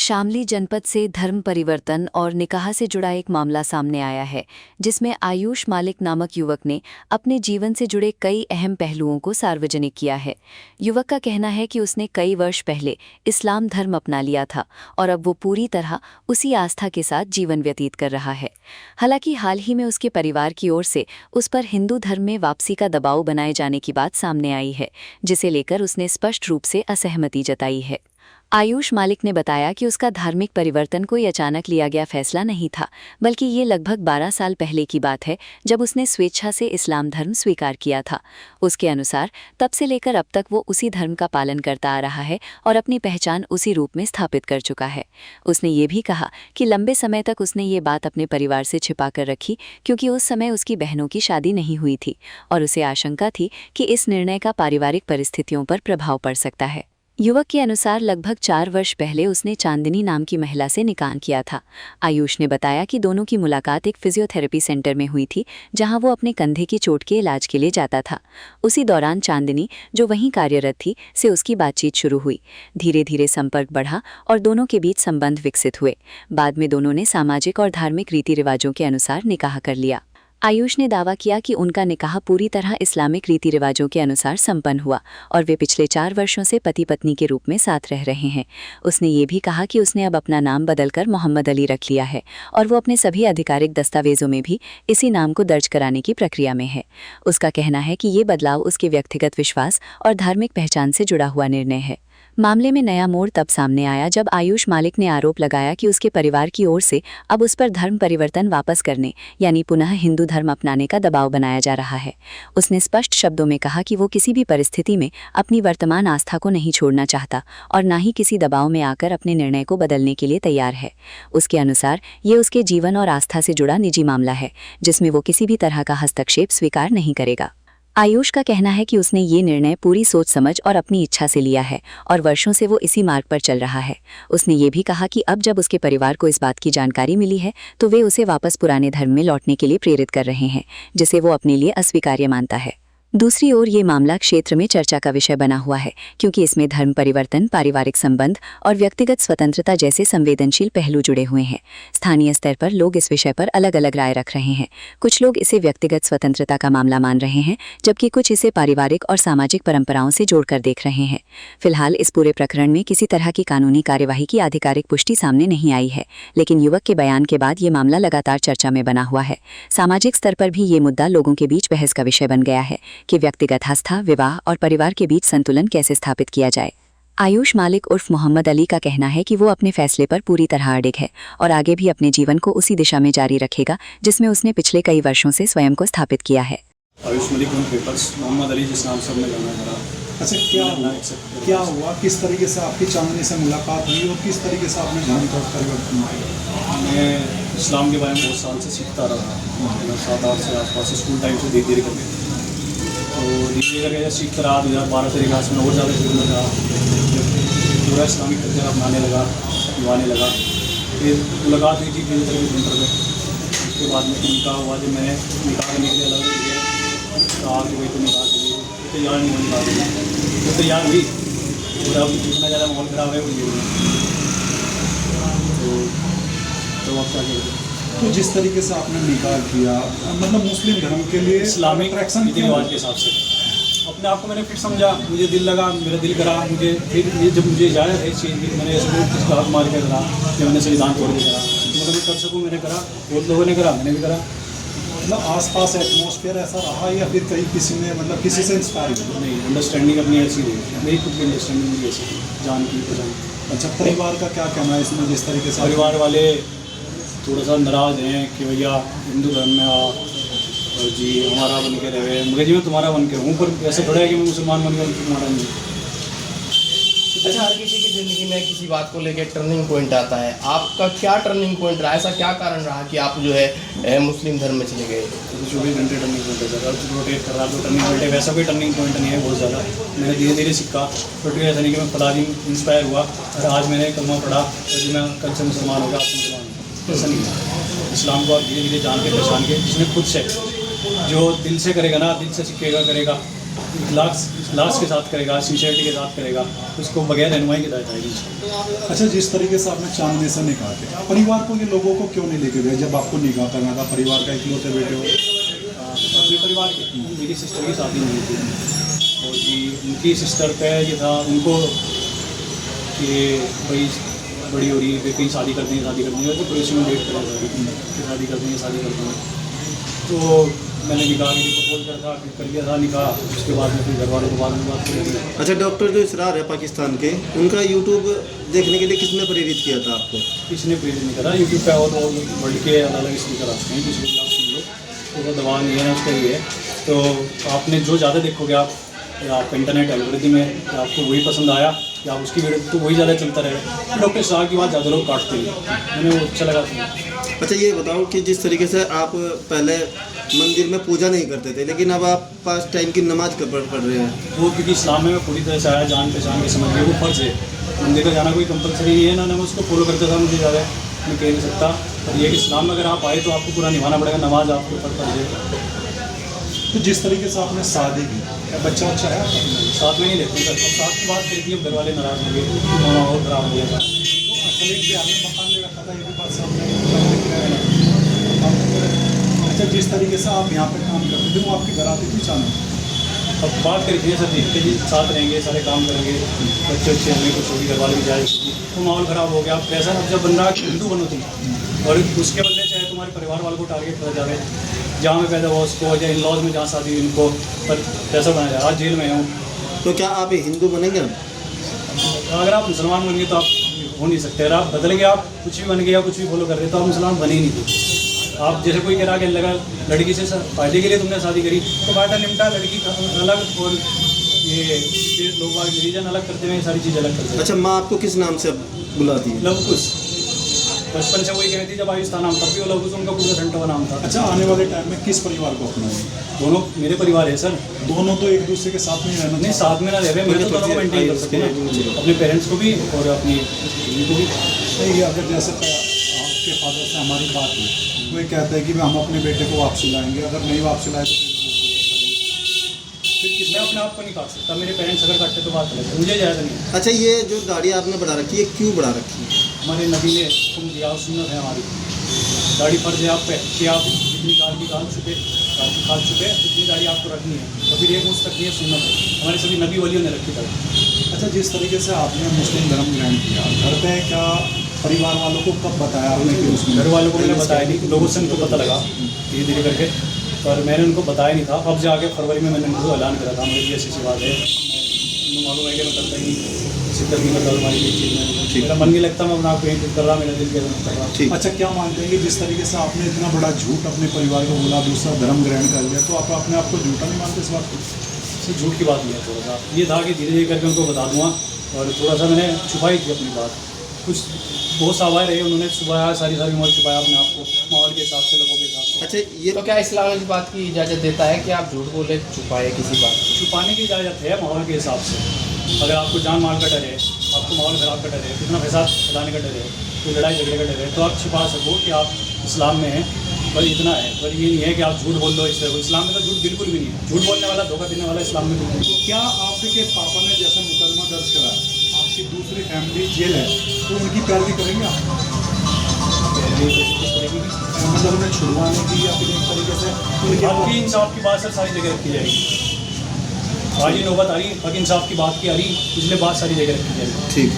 शामली जनपद से धर्म परिवर्तन और निकाह से जुड़ा एक मामला सामने आया है, जिसमें आयुष मालिक नामक युवक ने अपने जीवन से जुड़े कई अहम पहलुओं को सार्वजनिक किया है। युवक का कहना है कि उसने कई वर्ष पहले इस्लाम धर्म अपना लिया था और अब वो पूरी तरह उसी आस्था के साथ जीवन व्यतीत कर रहा है। हालांकि हाल ही में उसके परिवार की ओर से उस पर हिंदू धर्म में वापसी का दबाव बनाए जाने की बात सामने आई है, जिसे लेकर उसने स्पष्ट रूप से असहमति जताई है। आयुष मालिक ने बताया कि उसका धार्मिक परिवर्तन कोई अचानक लिया गया फैसला नहीं था, बल्कि ये लगभग 12 साल पहले की बात है, जब उसने स्वेच्छा से इस्लाम धर्म स्वीकार किया था। उसके अनुसार तब से लेकर अब तक वो उसी धर्म का पालन करता आ रहा है और अपनी पहचान उसी रूप में स्थापित कर चुका है। उसने ये भी कहा कि लंबे समय तक उसने ये बात अपने परिवार से छिपा कर रखी, क्योंकि उस समय उसकी बहनों की शादी नहीं हुई थी और उसे आशंका थी कि इस निर्णय का पारिवारिक परिस्थितियों पर प्रभाव पड़ सकता है। युवक के अनुसार लगभग 4 वर्ष पहले उसने चांदनी नाम की महिला से निकाह किया था। आयुष ने बताया कि दोनों की मुलाकात एक फिजियोथेरेपी सेंटर में हुई थी, जहां वो अपने कंधे की चोट के इलाज के लिए जाता था। उसी दौरान चांदनी, जो वहीं कार्यरत थी, से उसकी बातचीत शुरू हुई। धीरे धीरे संपर्क बढ़ा और दोनों के बीच संबंध विकसित हुए। बाद में दोनों ने सामाजिक और धार्मिक रीति रिवाजों के अनुसार निकाह कर लिया। आयुष ने दावा किया कि उनका निकाह पूरी तरह इस्लामिक रीति रिवाजों के अनुसार संपन्न हुआ और वे पिछले 4 वर्षों से पति पत्नी के रूप में साथ रह रहे हैं। उसने ये भी कहा कि उसने अब अपना नाम बदलकर मोहम्मद अली रख लिया है और वो अपने सभी आधिकारिक दस्तावेजों में भी इसी नाम को दर्ज कराने की प्रक्रिया में है। उसका कहना है कि ये बदलाव उसके व्यक्तिगत विश्वास और धार्मिक पहचान से जुड़ा हुआ निर्णय है। मामले में नया मोड़ तब सामने आया जब आयुष मालिक ने आरोप लगाया कि उसके परिवार की ओर से अब उस पर धर्म परिवर्तन वापस करने, यानी पुनः हिंदू धर्म अपनाने का दबाव बनाया जा रहा है। उसने स्पष्ट शब्दों में कहा कि वो किसी भी परिस्थिति में अपनी वर्तमान आस्था को नहीं छोड़ना चाहता और ना ही किसी दबाव में आकर अपने निर्णय को बदलने के लिए तैयार है। उसके अनुसार ये उसके जीवन और आस्था से जुड़ा निजी मामला है, जिसमें वो किसी भी तरह का हस्तक्षेप स्वीकार नहीं करेगा। आयुष का कहना है कि उसने ये निर्णय पूरी सोच समझ और अपनी इच्छा से लिया है और वर्षों से वो इसी मार्ग पर चल रहा है। उसने ये भी कहा कि अब जब उसके परिवार को इस बात की जानकारी मिली है, तो वे उसे वापस पुराने धर्म में लौटने के लिए प्रेरित कर रहे हैं, जिसे वो अपने लिए अस्वीकार्य मानता है। दूसरी ओर ये मामला क्षेत्र में चर्चा का विषय बना हुआ है, क्योंकि इसमें धर्म परिवर्तन, पारिवारिक संबंध और व्यक्तिगत स्वतंत्रता जैसे संवेदनशील पहलू जुड़े हुए हैं। स्थानीय स्तर पर लोग इस विषय पर अलग अलग राय रख रहे हैं। कुछ लोग इसे व्यक्तिगत स्वतंत्रता का मामला मान रहे हैं, जबकि कुछ इसे पारिवारिक और सामाजिक परंपराओं से जोड़कर देख रहे हैं। फिलहाल इस पूरे प्रकरण में किसी तरह की कानूनी कार्यवाही की आधिकारिक पुष्टि सामने नहीं आई है, लेकिन युवक के बयान के बाद ये मामला लगातार चर्चा में बना हुआ है। सामाजिक स्तर पर भी ये मुद्दा लोगों के बीच बहस का विषय बन गया है कि व्यक्तिगत आस्था, विवाह और परिवार के बीच संतुलन कैसे स्थापित किया जाए। आयुष मालिक उर्फ मोहम्मद अली का कहना है कि वो अपने फैसले पर पूरी तरह अडिग है और आगे भी अपने जीवन को उसी दिशा में जारी रखेगा, जिसमें उसने पिछले कई वर्षों से स्वयं को स्थापित किया है। आयुष मालिक पेपर्स मोहम्मद अली जिस नाम से हमने जाना करा। अच्छा, क्या हुआ, किस तरीके से आपकी चांदनी से मुलाकात हुई और किस तरीके से आपने धर्म का परिवर्तन किया? मैं इस्लाम के बारे में बहुत साल से सीखता रहा, 7-8 से आसपास स्कूल टाइम से धीरे धीरे करके, तो धीरे धीरे सीखता रहा। 2012 के लिहाज में और ज़्यादा सीखने लगा, पूरा इस्लामिक कल्चर अपनाने लगा, निभाने लगा। फिर मुलाकात हुई थी फिर सेंटर में। उसके बाद में निकाह हुआ, जब मैंने निकाह करने के लिए अलग किया कहा कि भाई तो निकाह के लिए तैयार नहीं होने पाती, तो तैयार हुई और अब जितना ज़्यादा माहौल खराब है वो ये तो आप क्या करें। तो जिस तरीके से आपने निकाह किया, मतलब मुस्लिम धर्म के लिए इस्लामिक रीति रिवाज के हिसाब से अपने आप को मैंने फिर समझा, मुझे दिल लगा, मेरा दिल करा, मुझे फिर ये जब मुझे इजाज़त है इस चीज़ की, मैंने ऐसे कुछ हाथ मार के करा कि मैंने संविधान तोड़ के करा, मतलब मैं कर सकूँ मैंने करा, बहुत लोगों ने करा, मैंने भी करा। मतलब आसपास एटमॉस्फेयर ऐसा रहा या फिर कहीं किसी ने, मतलब किसी से इंस्पायर हुआ? नहीं, अंडरस्टैंडिंग अपनी ऐसी रही, मेरी खुद की अंडरस्टैंडिंग मुझे ऐसी जान की पहचान। अच्छा, परिवार का क्या कहना है इसमें, जिस तरीके से परिवार वाले थोड़ा सा नाराज़ हैं कि भैया हिंदू धर्म में आ और जी हमारा बन के रहे, मगर जी मैं तुम्हारा बन के हूँ, पर ऐसे थोड़ा है कि मैं मुसलमान बन गया तुम्हारा नहीं। अच्छा, हर किसी की ज़िंदगी में किसी बात को लेकर टर्निंग पॉइंट आता है, आपका क्या टर्निंग पॉइंट रहा? ऐसा क्या कारण रहा कि आप जो है मुस्लिम धर्म में चले गए? 24 घंटे टर्निंग पॉइंट है सर, रोटेट कर रहा तो टर्निंग पॉइंट है, वैसा कोई टर्निंग पॉइंट नहीं है बहुत ज़्यादा। मैंने धीरे धीरे सीखा, रोटी ऐसा नहीं कि मैं फलादी इंस्पायर हुआ और आज मैंने कलमा पढ़ा और मैं कल से मुसलमान हो गया, आज मुसलमान हूँ, ऐसा नहीं है। इस्लाम को आप धीरे धीरे जान के पहचान के, जिसमें खुद से जो दिल से करेगा ना, दिल से सीखेगा करेगा, इखलास के साथ करेगा, सिंसियरिटी के साथ करेगा, उसको बगैर रहनुमाई के हिदायत आएगी। अच्छा, जिस तरीके से आपने चांदनी से निकाह किया, परिवार को ये लोगों को क्यों नहीं लेके गए जब आपको निकाह करना था? परिवार का इकलौते बेटे हो। अपने परिवार की मेरी सिस्टर की शादी नहीं थी, और जी उनकी सिस्टर का ये था उनको कि भाई बड़ी हो रही है, कहीं शादी कर देंगे तो पड़ोसी में वेट करा शादी कर देंगे। तो मैंने निकाह की प्रपोज कर लिया था निकाह। उसके बाद में फिर घर वालों के बाद में बात करेंगे। अच्छा, डॉक्टर जो इसरार है पाकिस्तान के, उनका यूट्यूब देखने के लिए किसने प्रेरित किया था आपको? किसने प्रेरित नहीं करा, यूट्यूब पे और वर्ल्ड के अलग अलग स्पीकर आते हैं, जिसमें आप सुन लो तो वो दवा नहीं है उसका ये है। तो आपने जो ज़्यादा देखोगे आप, या आपका इंटरनेट एल्गोरिथम है, या आपको वही पसंद आया या उसकी वीडियो तो वही ज़्यादा चलता रहेगा। डॉक्टर साहब की बात ज़्यादा लोग काटते हैं, मैंने वो अच्छा लगा था। अच्छा, ये बताओ कि जिस तरीके से आप पहले मंदिर में पूजा नहीं करते थे, लेकिन अब आप 5 टाइम की नमाज पढ़ रहे हैं, वो क्योंकि इस्लाम में मैं पूरी तरह से आया, जान पहचान के समझ गया वो फ़र्ज़ है। मंदिर का जाना कोई कंपलसरी नहीं है ना, मैं उसको फॉलो करता था, मुझे ज़्यादा मैं कह नहीं सकता। और ये कि इस्लाम में अगर आप आए तो आपको पूरा निभाना पड़ेगा, नमाज आपके ऊपर फ़र्ज़ है। तो जिस तरीके से आपने शादी की, बच्चा अच्छा है आपका? साथ में नहीं लेते सर, अब साथ की बात करी थी, अब घर वाले नाराज़ हो गए, माहौल ख़राब हो गया था। तो असल एक बिहार में मकान ले रखा था, ये भी बात सामने। अच्छा, जिस तरीके से आप यहाँ पे काम करते थे वो आपके घर आते थे अचानक? अब बात करी थी सर जी कि जी साथ रहेंगे, सारे काम करेंगे, बच्चे अच्छे होंगे, कुछ होगी, घर वाले भी जाए, तो माहौल ख़राब हो गया। अब पैसा अब जब बन रहा हिंदू बनो तुम, और उसके बदले चाहे तुम्हारे परिवार वालों को टारगेट करा जाए, जहाँ में पैदा हुआ उसको, या इन लॉज में जहाँ शादी हुई उनको, पर पैसा बनाया जाए। आज जेल में हूँ। तो क्या आप हिंदू बनेंगे? अगर आप मुसलमान बन गए तो आप हो नहीं सकते। अगर आप बदल गए, आप कुछ भी बन गए या कुछ भी फॉलो कर रहे तो आप मुसलमान बने ही नहीं थे। आप जैसे कोई कह रहा कि लगा लड़की से फायदे के लिए तुमने शादी करी, तो फायदा निपटा, लड़की अलग और ये लोग रिलीजन अलग करते हुए सारी चीज़ अलग करते हैं। अच्छा, माँ आपको किस नाम से बुलाती है? लवकुश, बचपन से वही कहती, जब आयुष था नाम तब भी वो लवकुश उनका पूरा सेंटर नाम था। अच्छा, आने वाले टाइम में किस परिवार को अपनाएंगे? दोनों मेरे परिवार है सर। दोनों तो एक दूसरे के साथ में ही रहना नहीं, साथ में ना रहे, मैं तो दोनों को मेंटेन कर सकते हैं, अपने पेरेंट्स को भी और अपनी बीवी को भी। चाहिए। अगर जैसे आपके फादर से हमारी बात हुई, वो ये कहते हैं कि हम अपने बेटे को वापसी लाएंगे, अगर नहीं वापसी लाए तो मैं अपने आप को नहीं काट सकता, मेरे पेरेंट्स अगर काटते तो बात अलग है, मुझे ज़्यादा नहीं। अच्छा, ये जो दाढ़ी आपने बढ़ा रखी है, क्यों बढ़ा रखी है? हमारे नबी ने हुक्म दिया और सुन्नत है हमारी, दाढ़ी फर्ज है आप पे कि आप जितनी काल की खाल चुके उतनी दाढ़ी आपको रखनी है, और फिर एक मुझ तक नहीं है, सुन्नत है हमारे सभी नबी वलियों ने रखी था। अच्छा, जिस तरीके से आपने मुस्लिम धर्म ग्रहण किया, घर पे क्या परिवार वालों को कब बताया आपने कि उसमें? घर वालों को मैंने बताया नहीं, लोगों से उनको पता लगा धीरे धीरे करके, पर मैंने उनको बताया नहीं था। अब जाके फरवरी में मैंने उनको ऐलान करा था, मुझे ऐसी बात है, मैं मालूम है कि मैं करता ही शिद्दत नहीं करता हमारी ये चीज़ में, मेरा मन नहीं लगता, मैं अपना आप कहीं कर रहा, मेरा दिल कर रहा। ठीक। अच्छा, क्या मानते हैं कि जिस तरीके से आपने इतना बड़ा झूठ अपने परिवार को बोला, दूसरा धर्म ग्रहण कर लिया, तो आप अपने आप को झूठा नहीं मानते इस बात को? सिर्फ झूठ की बात नहीं है, थोड़ा सा ये था कि धीरे धीरे करके उनको बता दूँगा, और थोड़ा सा मैंने छुपाई थी अपनी बात। कुछ बहुत सावाए रहे, उन्होंने छुपाया, सारी उम्र छुपाया अपने आप को, माहौल के हिसाब से, लोगों के हिसाब से। अच्छा, ये तो क्या इस्लाम इस बात की इजाज़त देता है कि आप झूठ बोले, छुपाए किसी बात को? छुपाने की इजाज़त है माहौल के हिसाब से। अगर आपको जान माल का डर है, आपको माहौल ख़राब का डर है, कितना फसाद फैलाने का डर है, कोई लड़ाई झगड़े का डर है, तो आप छिपा सको कि आप इस्लाम में हैं, पर इतना है। पर ये नहीं है कि आप झूठ बोल लो इस तरह। इस्लाम में तो झूठ बिल्कुल भी नहीं है, झूठ बोलने वाला, धोखा देने वाला इस्लाम में बिल्कुल नहीं है। तो क्या आपके पापा ने जैसा मुकदमा दर्ज करा, आपकी दूसरी फैमिली जेल है, तो उनकी पैरवी करेंगे आप? किस तरह की मतलब उन्हें छुड़वाने की या फिर एक तरीके से उनके आपकी इंसाफ की बात सर सारी जगह रखी जाएगी। आज ही नौबत आ रही, हक इंसाफ की बात की आ रही, इसलिए बात सारी जगह रखी जाएगी। ठीक।